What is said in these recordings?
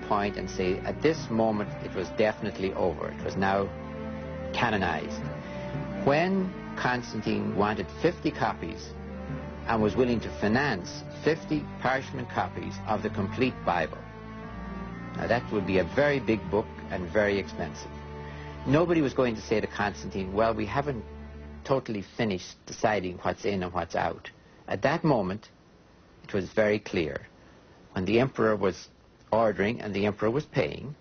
point and say at this moment it was definitely over. It was now canonized. When Constantine wanted 50 copies and was willing to finance 50 parchment copies of the complete Bible. Now that would be a very big book and very expensive. Nobody was going to say to Constantine, well, we haven't totally finished deciding what's in and what's out. At that moment, it was very clear. When the emperor was ordering and the emperor was paying,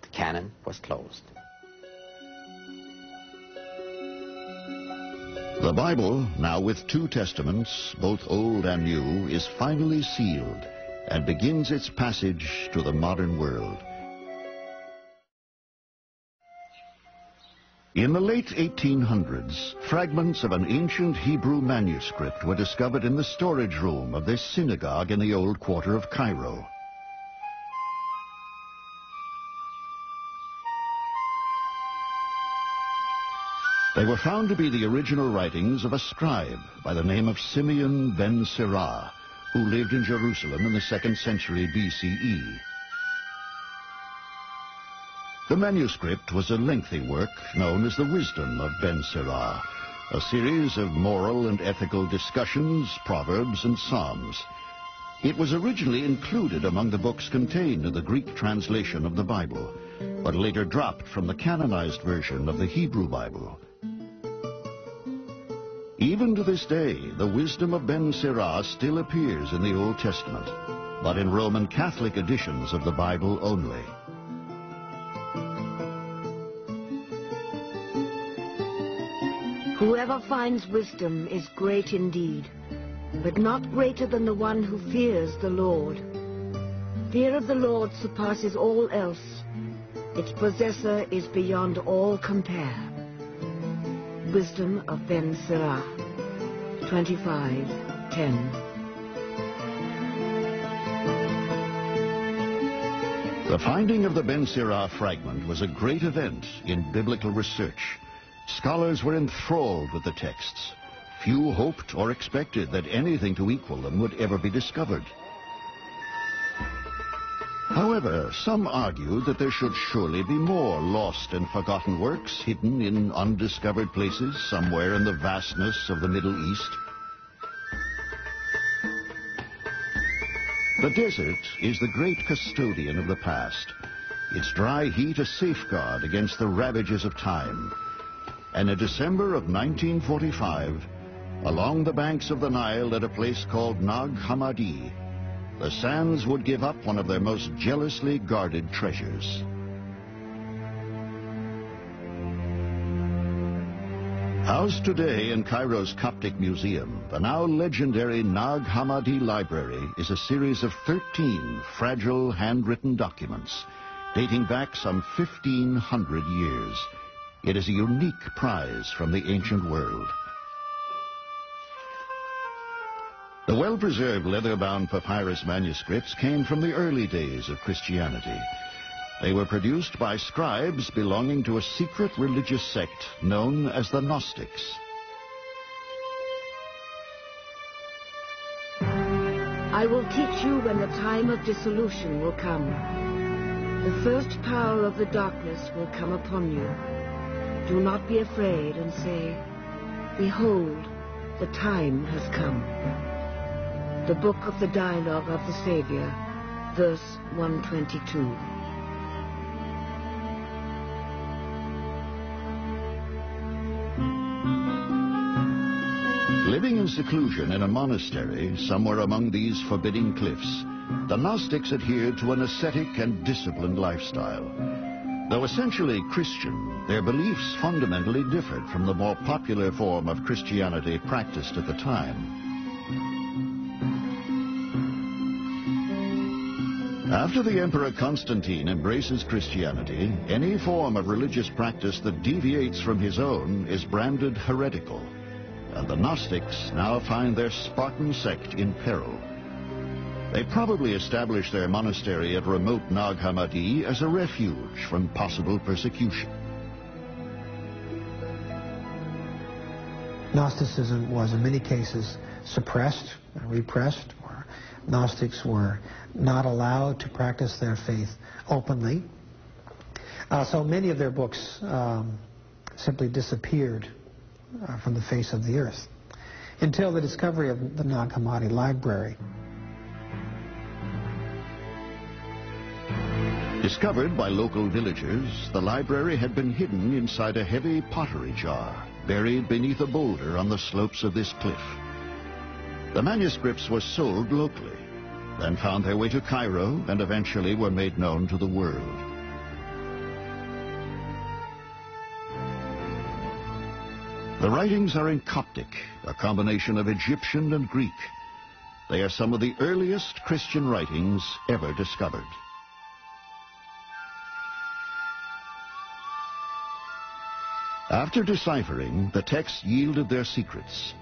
the canon was closed. The Bible, now with 2 testaments, both Old and New, is finally sealed and begins its passage to the modern world. In the late 1800s, fragments of an ancient Hebrew manuscript were discovered in the storage room of this synagogue in the old quarter of Cairo. They were found to be the original writings of a scribe by the name of Simeon ben Sirah, who lived in Jerusalem in the 2nd century BCE. The manuscript was a lengthy work known as the Wisdom of Ben Sirah, a series of moral and ethical discussions, proverbs, and psalms. It was originally included among the books contained in the Greek translation of the Bible, but later dropped from the canonized version of the Hebrew Bible. Even to this day, the Wisdom of Ben Sirah still appears in the Old Testament, but in Roman Catholic editions of the Bible only. Whoever finds wisdom is great indeed, but not greater than the one who fears the Lord. Fear of the Lord surpasses all else. Its possessor is beyond all compare. Wisdom of Ben Sirah, 25:10. The finding of the Ben Sirah fragment was a great event in biblical research. Scholars were enthralled with the texts. Few hoped or expected that anything to equal them would ever be discovered. However, some argued that there should surely be more lost and forgotten works hidden in undiscovered places somewhere in the vastness of the Middle East. The desert is the great custodian of the past, its dry heat a safeguard against the ravages of time. And in December of 1945, along the banks of the Nile at a place called Nag Hammadi, the sands would give up one of their most jealously guarded treasures. Housed today in Cairo's Coptic Museum, the now legendary Nag Hammadi Library is a series of 13 fragile handwritten documents dating back some 1,500 years. It is a unique prize from the ancient world. The well-preserved leather-bound papyrus manuscripts came from the early days of Christianity. They were produced by scribes belonging to a secret religious sect known as the Gnostics. I will teach you when the time of dissolution will come. The first power of the darkness will come upon you. Do not be afraid and say, behold, the time has come. The Book of the Dialogue of the Savior, verse 122. Living in seclusion in a monastery somewhere among these forbidding cliffs, the Gnostics adhered to an ascetic and disciplined lifestyle. Though essentially Christian, their beliefs fundamentally differed from the more popular form of Christianity practiced at the time. After the Emperor Constantine embraces Christianity, any form of religious practice that deviates from his own is branded heretical, and the Gnostics now find their Spartan sect in peril. They probably established their monastery at remote Nag Hammadi as a refuge from possible persecution. Gnosticism was in many cases suppressed, repressed, or Gnostics were not allowed to practice their faith openly. So many of their books simply disappeared from the face of the earth until the discovery of the Nag Hammadi library. Discovered by local villagers, the library had been hidden inside a heavy pottery jar, buried beneath a boulder on the slopes of this cliff. The manuscripts were sold locally, then found their way to Cairo, and eventually were made known to the world. The writings are in Coptic, a combination of Egyptian and Greek. They are some of the earliest Christian writings ever discovered. After deciphering, the texts yielded their secrets.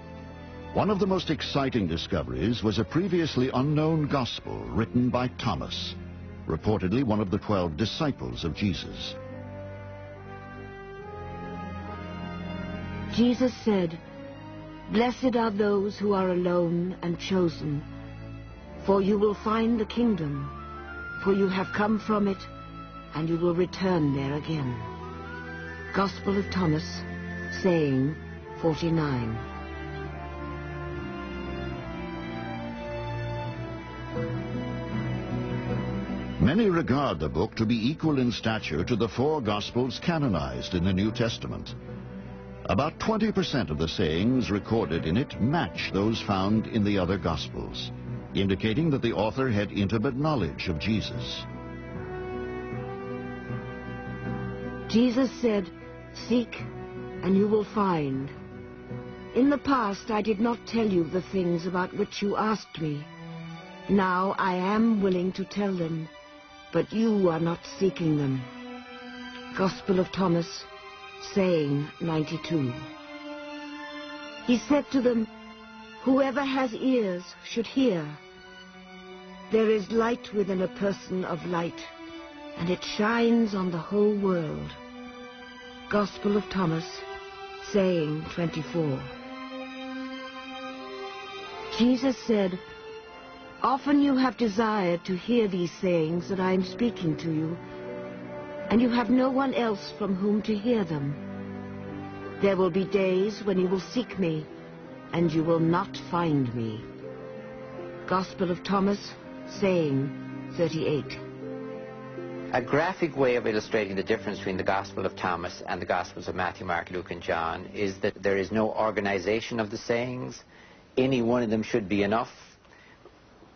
One of the most exciting discoveries was a previously unknown gospel written by Thomas, reportedly one of the 12 disciples of Jesus. Jesus said, "Blessed are those who are alone and chosen, for you will find the kingdom, for you have come from it, and you will return there again." Gospel of Thomas, saying 49. Many regard the book to be equal in stature to the 4 Gospels canonized in the New Testament. About 20% of the sayings recorded in it match those found in the other Gospels, indicating that the author had intimate knowledge of Jesus. Jesus said, "Seek, and you will find. In the past I did not tell you the things about which you asked me. Now I am willing to tell them, but you are not seeking them." Gospel of Thomas, saying 92. He said to them, "Whoever has ears should hear. There is light within a person of light, and it shines on the whole world." Gospel of Thomas, saying 24. Jesus said, "Often you have desired to hear these sayings that I am speaking to you, and you have no one else from whom to hear them. There will be days when you will seek me, and you will not find me." Gospel of Thomas, saying 38. A graphic way of illustrating the difference between the Gospel of Thomas and the Gospels of Matthew, Mark, Luke, and John is that there is no organization of the sayings. Any one of them should be enough.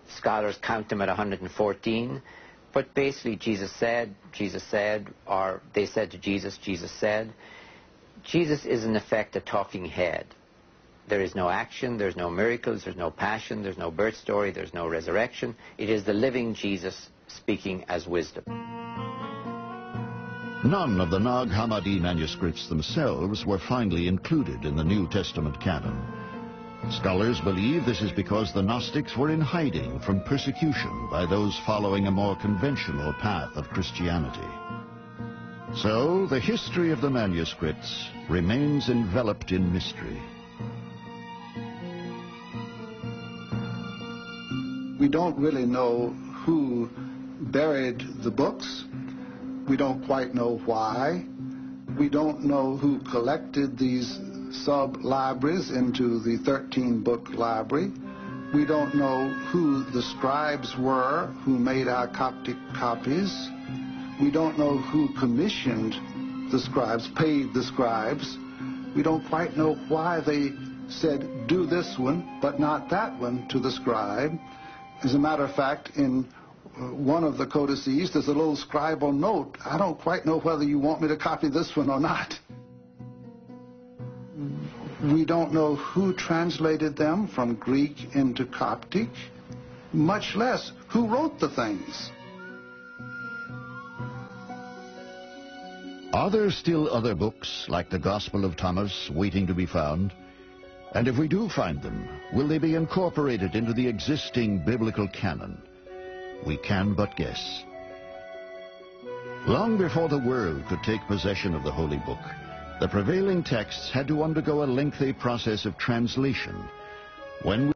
Scholars count them at 114. But basically, Jesus said, or they said to Jesus, Jesus said. Jesus is in effect a talking head. There is no action, there's no miracles, there's no passion, there's no birth story, there's no resurrection. It is the living Jesus speaking as wisdom. None of the Nag Hammadi manuscripts themselves were finally included in the New Testament canon. Scholars believe this is because the Gnostics were in hiding from persecution by those following a more conventional path of Christianity. So, the history of the manuscripts remains enveloped in mystery. We don't really know who buried the books. We don't quite know why. We don't know who collected these sub-libraries into the 13-book library. We don't know who the scribes were who made our Coptic copies. We don't know who commissioned the scribes, paid the scribes. We don't quite know why they said, "Do this one, but not that one," to the scribe. As a matter of fact, in one of the codices, there's a little scribal note. I don't quite know whether you want me to copy this one or not. We don't know who translated them from Greek into Coptic, much less who wrote the things. Are there still other books, like the Gospel of Thomas, waiting to be found? And if we do find them, will they be incorporated into the existing biblical canon? We can but guess. Long before the world could take possession of the Holy Book, the prevailing texts had to undergo a lengthy process of translation. When